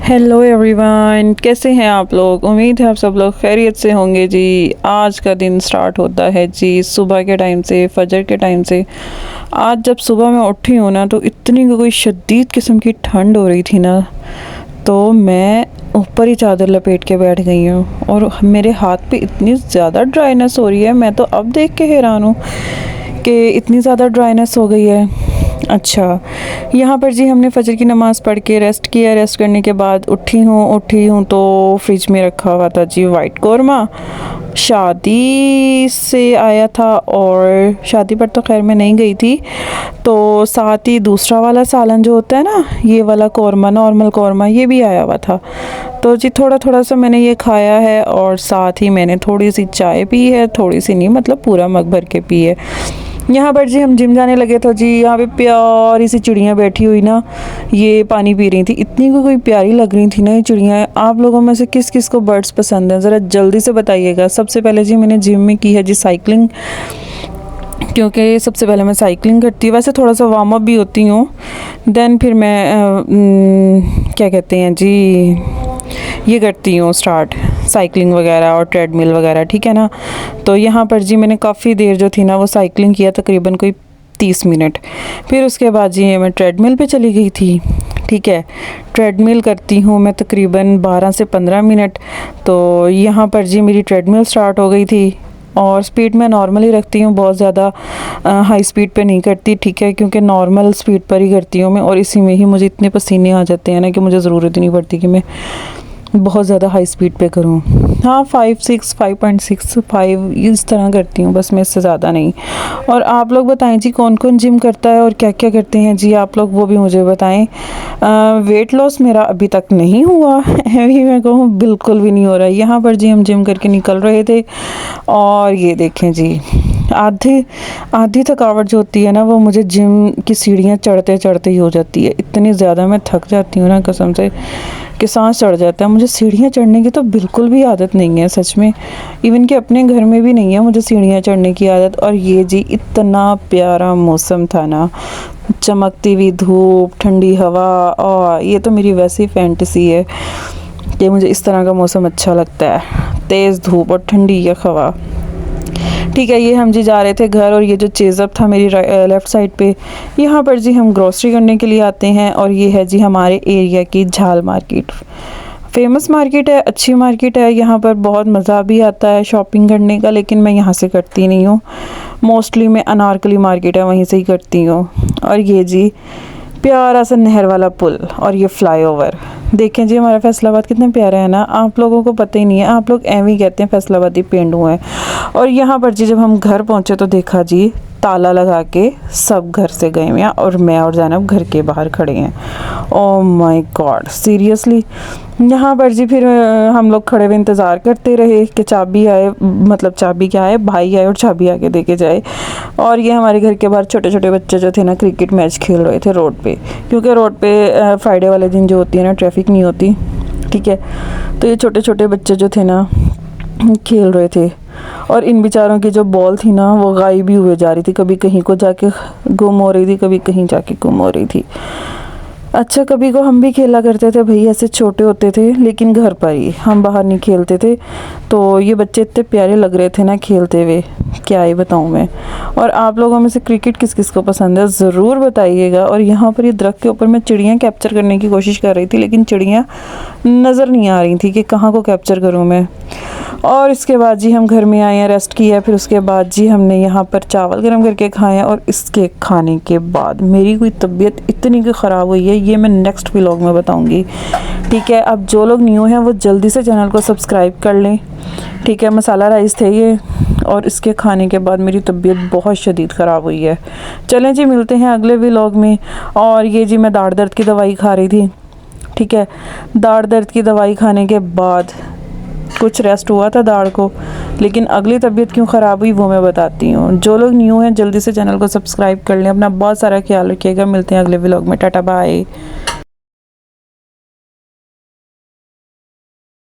Hello everyone, कैसे हैं आप लोग। उम्मीद है आप सब लोग खैरियत से होंगे जी। आज का दिन स्टार्ट होता है जी सुबह के टाइम से, फजर के टाइम से। आज जब सुबह मैं उठी हूँ ना, तो इतनी कोई शदीद किस्म की ठंड हो रही थी ना, तो मैं ऊपर ही चादर लपेट के बैठ गई हूँ और मेरे हाथ पे इतनी ज़्यादा ड्राइनेस हो रही है। मैं तो अब देख के हैरान हूँ कि इतनी ज़्यादा ड्राइनेस हो गई है। अच्छा, यहाँ पर जी हमने फ़जर की नमाज़ पढ़ के रेस्ट किया। रेस्ट करने के बाद उठी हूँ तो फ्रिज में रखा हुआ था जी वाइट कौरमा। शादी से आया था और शादी पर तो खैर मैं नहीं गई थी, तो साथ ही दूसरा वाला सालन जो होता है ना, ये वाला कौरमा, नॉर्मल कौरमा, ये भी आया हुआ था। तो जी थोड़ा थोड़ा सा मैंने ये खाया है और साथ ही मैंने थोड़ी सी चाय पी है। थोड़ी सी नहीं, मतलब पूरा मग भर के पी है। यहाँ पर जी हम जिम जाने लगे तो जी यहाँ पे प्यारी सी चिड़ियाँ बैठी हुई ना, ये पानी पी रही थी। इतनी कोई प्यारी लग रही थी ना ये चिड़ियाँ। आप लोगों में से किस किस को बर्ड्स पसंद है, ज़रा जल्दी से बताइएगा। सबसे पहले जी मैंने जिम में की है जी साइकिलिंग, क्योंकि सबसे पहले मैं साइकिलिंग करती हूँ। वैसे थोड़ा सा वार्म अप भी होती हूँ। देन फिर मैं क्या कहते हैं जी, ये करती हूँ स्टार्ट साइकिलिंग वगैरह और ट्रेडमिल वगैरह, ठीक है ना। तो यहाँ पर जी मैंने काफ़ी देर जो थी ना वो साइकिलिंग किया, तकरीबन कोई 30 मिनट। फिर उसके बाद जी मैं ट्रेडमिल पे चली गई थी, ठीक है। ट्रेडमिल करती हूँ मैं तकरीबन 12 से 15 मिनट। तो यहाँ पर जी मेरी ट्रेडमिल स्टार्ट हो गई थी और स्पीड मैं नॉर्मल ही रखती हूँ, बहुत ज़्यादा हाई स्पीड पे नहीं करती, ठीक है, क्योंकि नॉर्मल स्पीड पर ही करती हूँ मैं। और इसी में ही मुझे इतने पसीने आ जाते हैं ना कि मुझे ज़रूरत ही नहीं पड़ती कि मैं बहुत ज़्यादा हाई स्पीड पे करूँ। हाँ, 5 इस तरह करती हूँ बस, मैं इससे ज़्यादा नहीं। और आप लोग बताएं जी कौन कौन जिम करता है और क्या क्या करते हैं जी आप लोग, वो भी मुझे बताएं। वेट लॉस मेरा अभी तक नहीं हुआ अभी मैं कहूँ बिल्कुल भी नहीं हो रहा है। यहाँ पर जी हम जिम करके निकल रहे थे और ये देखें जी, आधी थकावट जो होती है ना, वो मुझे जिम की सीढ़ियाँ चढ़ते चढ़ते ही हो जाती है। इतनी ज़्यादा मैं थक जाती हूँ ना, कसम से कि सांस चढ़ जाता है। मुझे सीढ़ियाँ चढ़ने की तो बिल्कुल भी आदत नहीं है, सच में। इवन कि अपने घर में भी नहीं है मुझे सीढ़ियाँ चढ़ने की आदत। और ये जी इतना प्यारा मौसम था ना, चमकती हुई धूप, ठंडी हवा, और ये तो मेरी वैसी फैंटेसी है कि मुझे इस तरह का मौसम अच्छा लगता है, तेज़ धूप और ठंडी हवा। ठीक है, ये हम जी जा रहे थे घर, और ये जो चेज़अप था मेरी लेफ़्ट साइड पे, यहाँ पर जी हम ग्रोसरी करने के लिए आते हैं। और ये है जी हमारे एरिया की झाल मार्केट। फेमस मार्केट है, अच्छी मार्केट है, यहाँ पर बहुत मज़ा भी आता है शॉपिंग करने का, लेकिन मैं यहाँ से करती नहीं हूँ। मोस्टली मैं अनारकली मार्केट है वहीं से ही करती हूँ। और ये जी प्यारा सा नहर वाला पुल और ये फ्लाईओवर देखें जी, हमारा फैसलाबाद कितना प्यारा है ना। आप लोगों को पता ही नहीं है, आप लोग एवं ही कहते हैं फैसलाबादी पेंडू हैं। और यहाँ पर जी जब हम घर पहुँचे तो देखा जी ताला लगा के सब घर से गए हुए हैं और मैं और ज़ैनब घर के बाहर खड़े हैं। Oh my God, seriously. यहाँ पर जी फिर हम लोग खड़े हुए इंतज़ार करते रहे कि चाबी आए, मतलब चाबी क्या है, भाई आए और चाबी आके दे के जाए। और ये हमारे घर के बाहर छोटे छोटे बच्चे जो थे ना, क्रिकेट मैच खेल रहे थे रोड पे, क्योंकि रोड पे फ्राइडे वाले दिन जो होती है ना, ट्रैफिक नहीं होती, ठीक है। तो ये छोटे छोटे बच्चे जो थे ना खेल रहे थे, और इन बेचारों की जो बॉल थी ना वो गायब ही हुए जा रही थी। कभी कहीं को जाके गुम हो रही थी, कभी कहीं जाके गुम हो रही थी। अच्छा, कभी को हम भी खेला करते थे भाई, ऐसे छोटे होते थे, लेकिन घर पर ही, हम बाहर नहीं खेलते थे। तो ये बच्चे इतने प्यारे लग रहे थे ना खेलते हुए, क्या ही बताऊँ मैं। और आप लोगों में से क्रिकेट किस किस को पसंद है ज़रूर बताइएगा। और यहाँ पर ये दरख्त के ऊपर मैं चिड़ियाँ कैप्चर करने की कोशिश कर रही थी, लेकिन चिड़ियाँ नज़र नहीं आ रही थी कि कहाँ को कैप्चर करूँ मैं। और इसके बाद जी हम घर में आए हैं, रेस्ट किया। फिर उसके बाद जी हमने यहाँ पर चावल गर्म करके खाए हैं। और इसके खाने के बाद मेरी कोई तबीयत इतनी की ख़राब हुई है, ये मैं नेक्स्ट व्लॉग में बताऊँगी, ठीक है। अब जो लोग न्यू हैं वो जल्दी से चैनल को सब्सक्राइब कर लें, ठीक है। मसाला राइस थे ये, और इसके खाने के बाद मेरी तबीयत बहुत शदीद ख़राब हुई है। चलें जी, मिलते हैं अगले व्लॉग में। और ये जी मैं दाढ़ दर्द की दवाई खा रही थी, ठीक है। दाढ़ दर्द की दवाई खाने के बाद कुछ रेस्ट हुआ था दाढ़ को, लेकिन अगली तबीयत क्यों ख़राब हुई वो मैं बताती हूँ। जो लोग न्यू हैं जल्दी से चैनल को सब्सक्राइब कर लें। अपना बहुत सारा ख्याल रखिएगा। मिलते हैं अगले व्लॉग में। Tata bye.